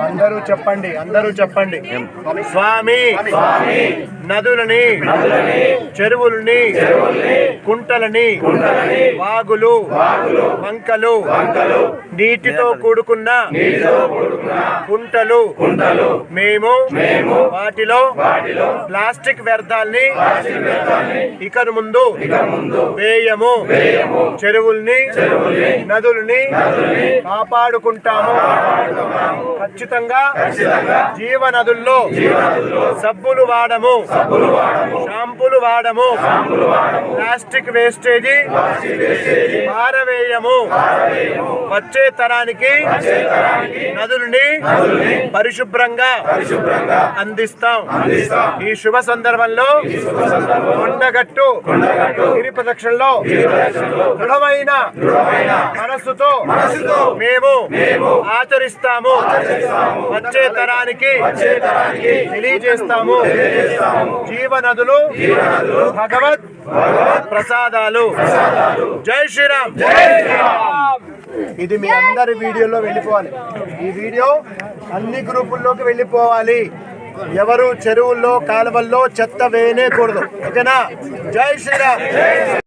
అందరూ చెప్పండి స్వామి నదులని చెరువులని కుంటలని వాగులు వంకలు నీటితో కూడుకున్న కుంటలు మేము వాటిలో ప్లాస్టిక్ వ్యర్థాల్ని ఇక ముందు వేయము చెరువుల్ని నదుల్ని కాపాడుకుంటాము ఖచ్చితంగా జీవనదుల్లో సబ్బులు వాడము షాంపూలు వాడము ప్లాస్టిక్ వేస్టేజీ పారవేయము వచ్చే తరానికి నదుల్ని పరిశుభ్రంగా అందిస్తాం ఈ శుభ సందర్భంలో కొండగట్టు గిరి ప్రదక్షిణలో దృఢమైన మనస్సుతో మేము ఆచరిస్తాము వచ్చే తరానికి తెలియజేస్తాము జీవనదులు భగవత్ ప్రసాదాలు జై శ్రీరామ్ ఇది మీ అందరి వీడియోలో వెళ్ళిపోవాలి ఈ వీడియో అన్ని గ్రూపుల్లోకి వెళ్ళిపోవాలి ఎవరు చెరువుల్లో కాలువల్లో చెత్త వేయనేకూడదు ఓకేనా జై శ్రీరామ్